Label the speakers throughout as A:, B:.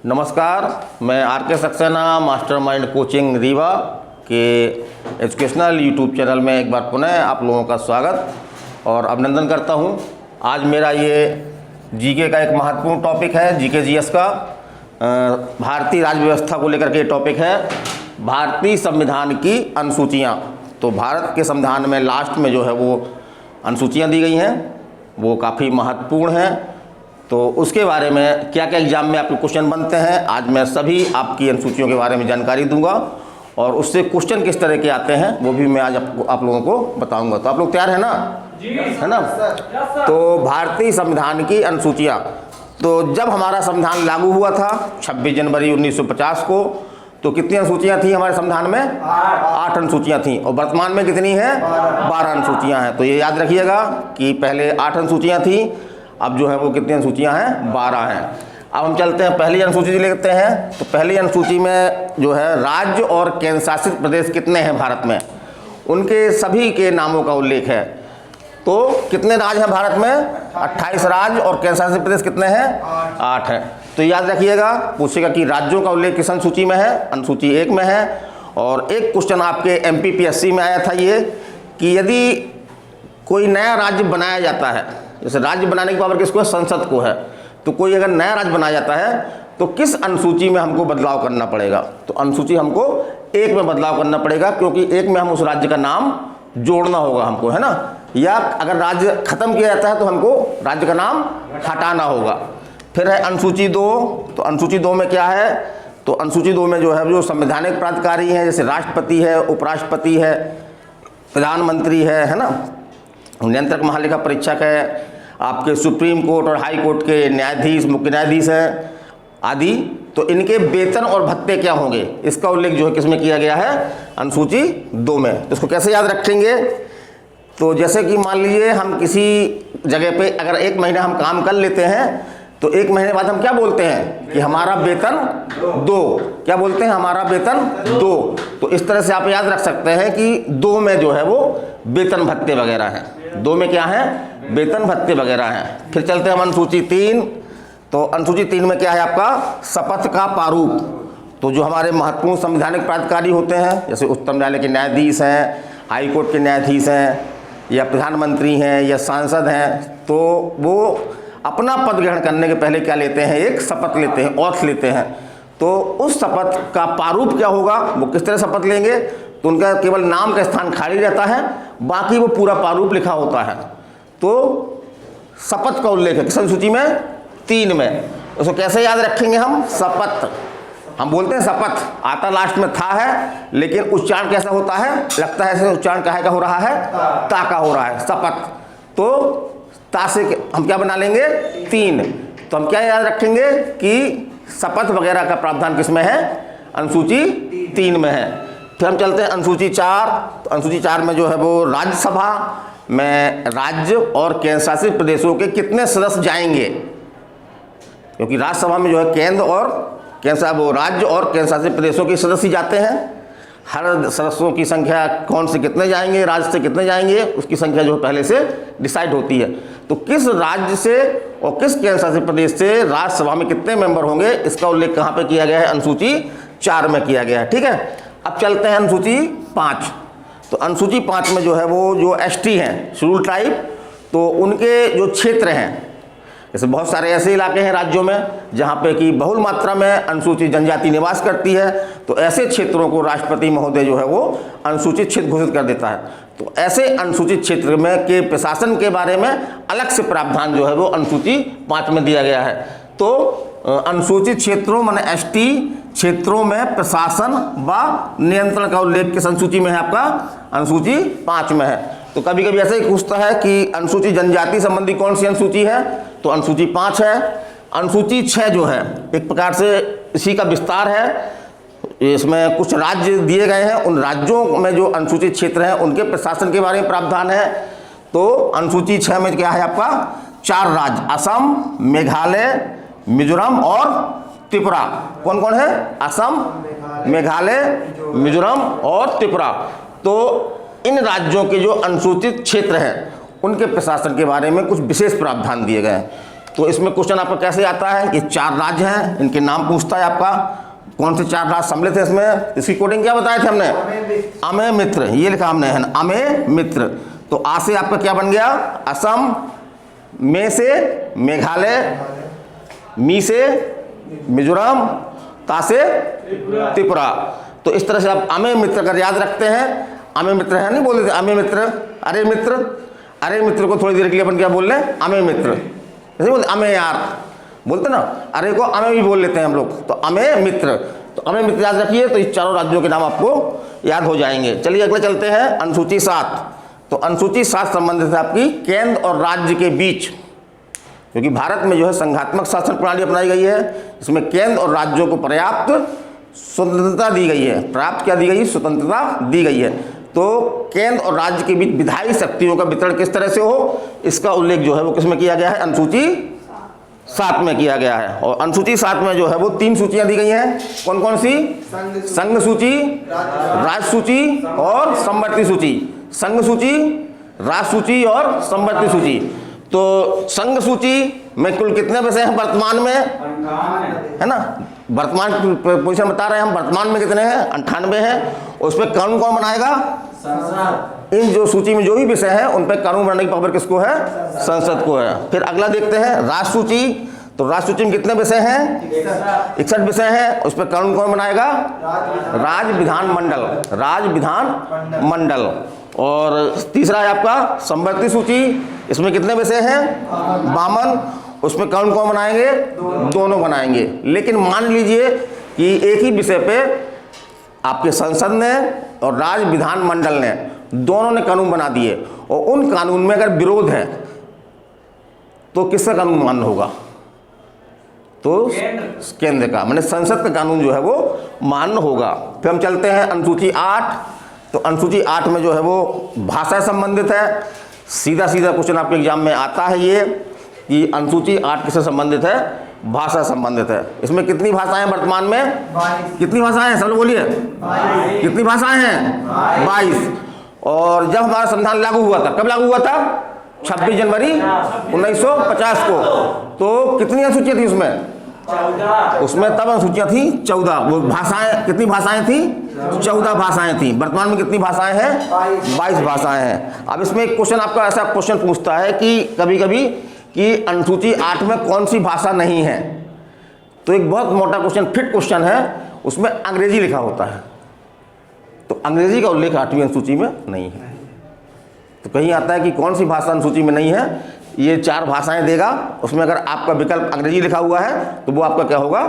A: नमस्कार, मैं आर के सक्सेना मास्टरमाइंड कोचिंग रीवा के एजुकेशनल यूट्यूब चैनल में एक बार पुनः आप लोगों का स्वागत और अभिनंदन करता हूं। आज मेरा ये जीके का एक महत्वपूर्ण टॉपिक है, जीके जीएस का भारतीय राज्य व्यवस्था को लेकर के टॉपिक है, भारतीय संविधान की अनुसूचियाँ। तो भारत के संविधान में लास्ट में जो है वो अनुसूचियाँ दी गई हैं, वो काफ़ी महत्वपूर्ण हैं। तो उसके बारे में क्या क्या एग्जाम में आपके क्वेश्चन बनते हैं, आज मैं सभी आपकी अनुसूचियों के बारे में जानकारी दूंगा और उससे क्वेश्चन किस तरह के आते हैं वो भी मैं आज आप लोगों को बताऊंगा। तो आप लोग तैयार हैं ना? जी, है ना? तो भारतीय संविधान की अनुसूचियाँ, तो जब हमारा संविधान लागू हुआ था 26 जनवरी 1950 को, तो कितनी अनुसूचियाँ थी हमारे संविधान में? 8 अनुसूचियाँ थी। और वर्तमान में कितनी हैं? 12 अनुसूचियाँ हैं। तो ये याद रखिएगा कि पहले 8 अनुसूचियाँ थी, अब जो है वो कितनी अनुसूचियाँ हैं? 12 हैं। अब हम चलते हैं पहली अनुसूची लेते हैं। तो पहली अनुसूची में जो है राज्य और केंद्र शासित प्रदेश कितने हैं भारत में, उनके सभी के नामों का उल्लेख है। तो कितने राज्य हैं भारत में? 28 राज्य। और केंद्र शासित प्रदेश कितने हैं? 8 हैं। तो याद रखिएगा, पूछेगा कि राज्यों का उल्लेख किस अनुसूची में है? अनुसूची 1 में है। और एक क्वेश्चन आपके MPPSC में आया था ये कि यदि कोई नया राज्य बनाया जाता है, जैसे राज्य बनाने की पावर किसको है? संसद को है। तो कोई अगर नया राज्य बनाया जाता है तो किस अनुसूची में हमको बदलाव करना पड़ेगा? तो अनुसूची हमको 1 में बदलाव करना पड़ेगा, क्योंकि 1 में हम उस राज्य का नाम जोड़ना होगा हमको, है ना? या अगर राज्य खत्म किया जाता है तो हमको राज्य का नाम हटाना होगा। फिर है अनुसूची 2। तो अनुसूची 2 में क्या है? तो अनुसूची 2 में जो है जो संवैधानिक प्राधिकारी हैं, जैसे राष्ट्रपति है, उपराष्ट्रपति है, प्रधानमंत्री है ना, नियंत्रक महालेखा परीक्षक है, आपके सुप्रीम कोर्ट और हाई कोर्ट के न्यायाधीश, मुख्य न्यायाधीश हैं आदि। तो इनके वेतन और भत्ते क्या होंगे, इसका उल्लेख जो है किसमें किया गया है? अनुसूची 2 में। तो इसको कैसे याद रखेंगे? तो जैसे कि मान लीजिए हम किसी जगह पे अगर 1 महीना हम काम कर लेते हैं तो 1 महीने बाद हम क्या बोलते हैं कि हमारा वेतन 2। क्या बोलते हैं? हमारा वेतन 2। तो इस तरह से आप याद रख सकते हैं कि 2 में जो है वो वेतन भत्ते वगैरह हैं। 2 में क्या है? वेतन भत्ते वगैरह हैं। फिर चलते हैं हम अनुसूची 3। तो अनुसूची 3 में क्या है आपका? शपथ का प्रारूप। तो जो हमारे महत्वपूर्ण संवैधानिक प्राधिकारी होते हैं, जैसे उच्चतम न्यायालय के न्यायाधीश हैं, हाई कोर्ट के न्यायाधीश हैं, या प्रधानमंत्री हैं, या सांसद हैं, तो वो अपना पद ग्रहण करने के पहले क्या लेते हैं? एक शपथ लेते हैं, ओथ लेते हैं। तो उस शपथ का प्रारूप क्या होगा, वो किस तरह शपथ लेंगे? तो उनका केवल नाम का स्थान खाली रहता है, बाकी वो पूरा प्रारूप लिखा होता है। तो शपथ का उल्लेख है किस अनुसूची में? 3 में। उसको कैसे याद रखेंगे हम? शपथ। हम बोलते हैं शपथ, आता लास्ट में था है, लेकिन उच्चारण कैसा होता है? लगता है ऐसे उच्चारण काहे का हो रहा है? ता का हो रहा है, शपथ। तो ता से हम क्या बना लेंगे? 3। तो हम क्या याद रखेंगे कि शपथ वगैरह का प्रावधान किसमें है? अनुसूची 3 में है। फिर हम चलते हैं अनुसूची 4। तो अनुसूची 4 में जो है वो राज्यसभा में राज्य और केंद्र शासित प्रदेशों के कितने सदस्य जाएंगे, क्योंकि राज्यसभा में जो है केंद्र और वो राज्य और केंद्र शासित प्रदेशों के सदस्य जाते हैं। हर सदस्यों की संख्या कौन से कितने जाएंगे, राज्य से कितने जाएंगे, उसकी संख्या जो पहले से डिसाइड होती है। तो किस राज्य से और किस केंद्र शासित प्रदेश से राज्यसभा में कितने मेंबर होंगे, इसका उल्लेख कहाँ पे किया गया है? अनुसूची 4 में किया गया है। ठीक है, अब चलते हैं अनुसूची 5। तो अनुसूची 5 में जो है वो जो ST हैं, शेड्यूल ट्राइब, तो उनके जो क्षेत्र हैं, जैसे बहुत सारे ऐसे इलाके हैं राज्यों में जहाँ पे कि बहुल मात्रा में अनुसूचित जनजाति निवास करती है, तो ऐसे क्षेत्रों को राष्ट्रपति महोदय जो है वो अनुसूचित क्षेत्र घोषित कर देता है। तो ऐसे अनुसूचित क्षेत्र में के प्रशासन के बारे में अलग से प्रावधान जो है वो अनुसूची 5 में दिया गया है। तो अनुसूचित क्षेत्रों माने ST क्षेत्रों में प्रशासन व नियंत्रण का उल्लेख किस अनुसूची में है आपका? अनुसूची 5 में है। तो कभी कभी ऐसे ही पूछता है कि अनुसूचित जनजाति संबंधी कौन सी अनुसूची है? तो अनुसूची 5 है। अनुसूची 6 जो है एक प्रकार से इसी का विस्तार है। इसमें कुछ राज्य दिए गए हैं, उन राज्यों में जो अनुसूचित क्षेत्र हैं उनके प्रशासन के बारे में प्रावधान है। तो अनुसूची 6 में क्या है आपका? 4 राज्य, असम, मेघालय, मिजोरम और त्रिपुरा। कौन कौन है? असम, मेघालय, मिजोरम और त्रिपुरा। तो इन राज्यों के जो अनुसूचित क्षेत्र हैं उनके प्रशासन के बारे में कुछ विशेष प्रावधान दिए गए हैं। तो इसमें क्वेश्चन आपका कैसे आता है कि 4 राज्य हैं, इनके नाम पूछता है आपका, कौन से 4 राज्य सम्मिलित है इसमें। इसकी कोडिंग क्या बताए थे हमने, अमेय मित्र, ये लिखा हमने है ना, अमेय मित्र। तो आ से आपका क्या बन गया, असम, मे से मेघालय, मी से मिजोरम, ता से त्रिपुरा। तो इस तरह से आप अमेय मित्र अगर याद रखते हैं, अमेय मित्र है नहीं बोल देते अमेय मित्र, अरे मित्र, अरे मित्र को थोड़ी देर के लिए अपन क्या बोल रहे हैं, अमेय मित्र, जैसे बोलते अमेय यार बोलते ना, अरे को अमेय भी बोल लेते हैं हम लोग, तो अमेय मित्र। तो अमेय मित्र याद रखिए, तो इस 4 राज्यों के नाम आपको याद हो जाएंगे। चलिए अगले चलते हैं, अनुसूची 7। तो अनुसूची 7 संबंधित है आपकी केंद्र और राज्य के बीच, क्योंकि भारत में जो है संघात्मक शासन प्रणाली अपनाई गई है, इसमें केंद्र और राज्यों को पर्याप्त स्वतंत्रता दी गई है, प्राप्त क्या दी गई, स्वतंत्रता दी गई है। तो केंद्र और राज्य के बीच विधायी शक्तियों का वितरण किस तरह से हो, इसका उल्लेख जो है वो किसमें किया गया है, अनुसूची 7 में किया गया है। और अनुसूची 7 में जो है वो 3 सूचियां दी गई हैं, कौन कौन सी, संघ सूची, राज्य सूची और समवर्ती सूची। संघ सूची, राज्य सूची और समवर्ती सूची। तो संघ सूची में कुल कितने विषय हैं वर्तमान में, है ना, वर्तमान पोजीशन बता रहे हैं हम, वर्तमान में कितने हैं, 98 हैं। उस पर कानून कौन बनाएगा, इन जो सूची में जो भी विषय है उन पर कानून बनाने की पावर किसको है, संसद को है। फिर अगला देखते हैं राष्ट्र सूची। तो राष्ट्र सूची में कितने विषय हैं, 61 विषय हैं। उस पर कानून कौन बनाएगा, राज्य विधान मंडल, राज्य विधान मंडल। और तीसरा है आपका समवर्ती सूची, इसमें कितने विषय हैं, 52। उसमें कानून कौन बनाएंगे, दोनों बनाएंगे। लेकिन मान लीजिए कि एक ही विषय पे आपके संसद ने और राज्य विधान मंडल ने दोनों ने कानून बना दिए, और उन कानून में अगर विरोध है तो किसका कानून मान्य होगा, तो केंद्र का, माने संसद का कानून जो है वो मान्य होगा। फिर हम चलते हैं अनुसूची 8। तो अनुसूची 8 में जो है वो भाषा संबंधित है। सीधा सीधा क्वेश्चन आपके एग्जाम में आता है ये कि अनुसूची 8 किससे संबंधित है, भाषा संबंधित है। इसमें कितनी भाषाएं वर्तमान में, कितनी भाषाएं हैं, सब लोग बोलिए, कितनी भाषाएं हैं, 22। और जब हमारा संविधान लागू हुआ था, कब लागू हुआ था, 26 जनवरी 1950 को। तो कितनी अनुसूचियां थी उसमें, उसमें तब अनुसूचियां थी 14। वो भाषाएं कितनी भाषाएं थी, 14 भाषाएं थी। वर्तमान में कितनी भाषाएं हैं, 22 भाषाएं हैं। अब इसमें एक क्वेश्चन आपका ऐसा क्वेश्चन पूछता है कि कभी कभी कि अनुसूची 8 में कौन सी भाषा नहीं है। तो एक बहुत मोटा क्वेश्चन, फिट क्वेश्चन है, उसमें अंग्रेजी लिखा होता है। तो अंग्रेजी का उल्लेख 8वीं अनुसूची में नहीं है। तो कहीं आता है कि कौन सी भाषा अनुसूची में नहीं है, ये 4 भाषाएं देगा, उसमें अगर आपका विकल्प अंग्रेजी लिखा हुआ है तो वो आपका क्या होगा,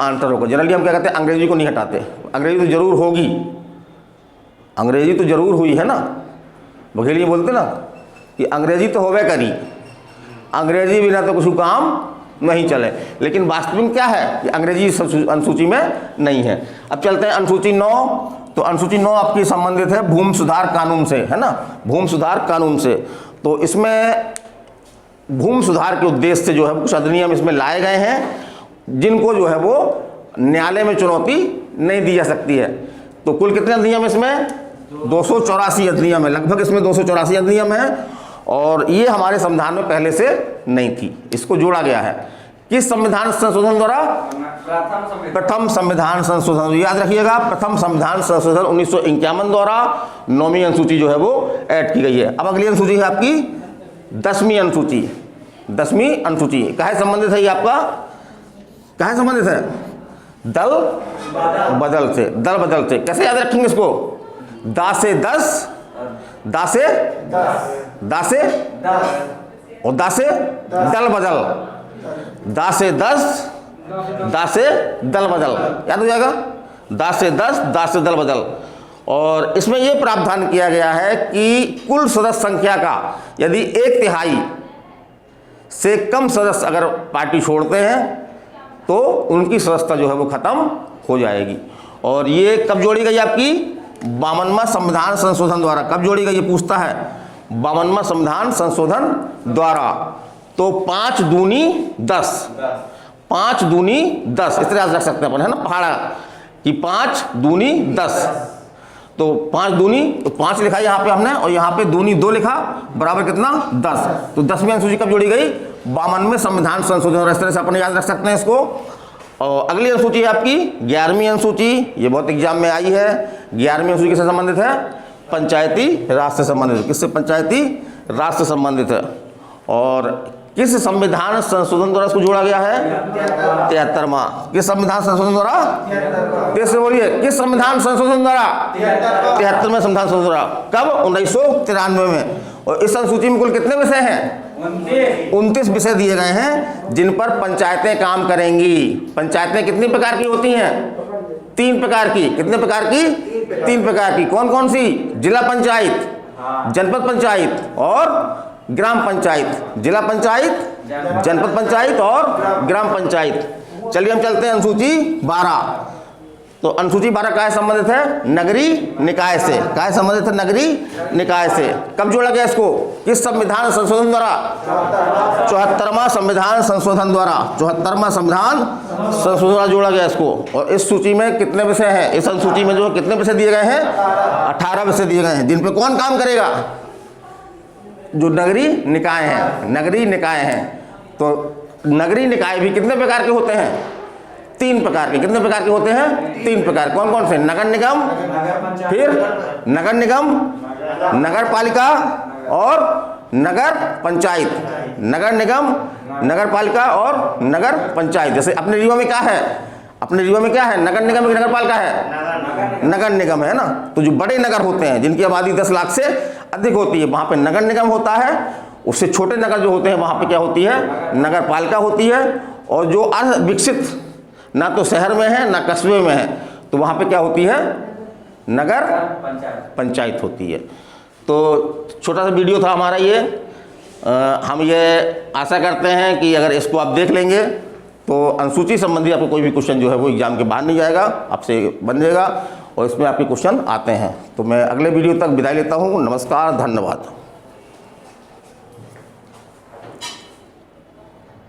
A: आंसर होगा। जनरली हम क्या कहते हैं, अंग्रेजी को नहीं हटाते, अंग्रेजी तो जरूर होगी, अंग्रेजी तो जरूर हुई है ना। बघेली बोलते ना कि अंग्रेजी तो होवे करी, अंग्रेजी बिना तो कुछ काम नहीं चले। लेकिन वास्तविक क्या है कि अंग्रेजी अनुसूची में नहीं है। अब चलते हैं अनुसूची 9। तो अनुसूची 9 आपकी संबंधित है भूमि सुधार कानून से, है ना, भूमि सुधार कानून से। तो इसमें भूमि सुधार के उद्देश्य से जो है कुछ अधिनियम इसमें लाए गए हैं, जिनको जो है वो न्यायालय में चुनौती नहीं दी जा सकती है। तो कुल कितने अधिनियम इसमें, 284 अधिनियम है, लगभग इसमें 284 अधिनियम है। और ये हमारे संविधान में पहले से नहीं थी, इसको जोड़ा गया है। किस संविधान संशोधन द्वारा, प्रथम संविधान संशोधन, याद रखिएगा, प्रथम संविधान संशोधन 1951 द्वारा 9वीं अनुसूची जो है वो ऐड की गई है। अब अगली अनुसूची है आपकी 10वीं अनुसूची। 10वीं अनुसूची काहे संबंधित है, ये आपका काहे संबंधित है, दल बदल से। दल बदल से कैसे याद रखेंगे इसको, दा से 10, दा से 10 और दा से दल बदल, दा से 10, दा से दल बदल, याद हो जाएगा, दा से 10, दा से दल बदल। और इसमें यह प्रावधान किया गया है कि कुल सदस्य संख्या का यदि 1/3 से कम सदस्य अगर पार्टी छोड़ते हैं तो उनकी सदस्यता जो है वो खत्म हो जाएगी। और ये कब जोड़ी गई आपकी, 52वां संविधान संशोधन द्वारा। कब जोड़ी गई ये पूछता है, 52वां संविधान संशोधन द्वारा। तो 5 दूनी 10, 5 दूनी 10 इस तरह याद रख सकते हैं अपन, है ना, पहाड़ा कि 5 दूनी 10। तो 5 दूनी, तो 5 लिखा यहाँ पे हमने, और यहाँ पे दूनी 2 लिखा, बराबर कितना 10। तो 10वीं अनुसूची कब जोड़ी गई, 52 में संविधान संशोधन, और इस तरह से अपने याद रख सकते हैं इसको। और अगली अनुसूची है आपकी 11वीं अनुसूची, ये बहुत एग्जाम में आई है। 11वीं अनुसूची किससे संबंधित है? पंचायती राज से संबंधित। किससे? पंचायती राज से संबंधित है। और किस संविधान संशोधन द्वारा इसको जोड़ा गया है? 73वां। किस संविधान संशोधन द्वारा? तेज से बोलिए, किस संविधान संशोधन द्वारा? 73वें संविधान संशोधन द्वारा। कब? 1993 में। और इस अनुसूची में कुल कितने विषय हैं? 29 विषय दिए गए हैं जिन पर पंचायतें काम करेंगी। पंचायतें कितनी प्रकार की होती हैं? 3 प्रकार की। कितने प्रकार की? 3 प्रकार की। कौन कौन सी? जिला पंचायत, जनपद पंचायत और ग्राम पंचायत। जिला पंचायत, जनपद पंचायत और ग्राम पंचायत। चलिए हम चलते हैं अनुसूची 12। तो अनुसूची 12 काय संबंधित है? नगरीय निकाय से। काय संबंधित है? नगरीय निकाय से। कब जोड़ा गया इसको? किस संविधान संशोधन द्वारा? 74वां संविधान संशोधन द्वारा। 74वां संविधान संशोधन द्वारा जोड़ा गया इसको। और इस सूची में कितने विषय हैं? इस अनुसूची में जो कितने विषय दिए गए हैं? 18 विषय दिए गए हैं। जिन पे कौन काम करेगा? जो नगरीय निकाय हैं। नगरीय निकाय हैं। तो नगरीय निकाय भी कितने प्रकार के होते हैं? 3 प्रकार के। कितने प्रकार के होते हैं? 3 प्रकार। कौन कौन से? नगर निगम, फिर नगर निगम, नगर पालिका और नगर पंचायत। नगर निगम, नगर पालिका और नगर पंचायत। जैसे अपने रीवा में क्या है? अपने रीवा में क्या है? नगर निगम, नगर पालिका है, नगर निगम है ना। तो जो बड़े नगर होते हैं जिनकी आबादी 10 लाख से अधिक होती है, वहाँ पे नगर निगम होता है। उससे छोटे नगर जो होते हैं वहाँ पे क्या होती है? नगर पालिका होती है। और जो अर्ध विकसित, ना तो शहर में है ना कस्बे में है, तो वहाँ पे क्या होती है? नगर पंचायत होती है। तो छोटा सा वीडियो था हमारा ये। हम ये आशा करते हैं कि अगर इसको आप देख लेंगे तो अनुसूची संबंधी आपको कोई भी क्वेश्चन जो है वो एग्जाम के बाहर नहीं जाएगा, आपसे बन जाएगा और इसमें आपके क्वेश्चन आते हैं। तो मैं अगले वीडियो तक विदाई लेता हूँ। नमस्कार, धन्यवाद।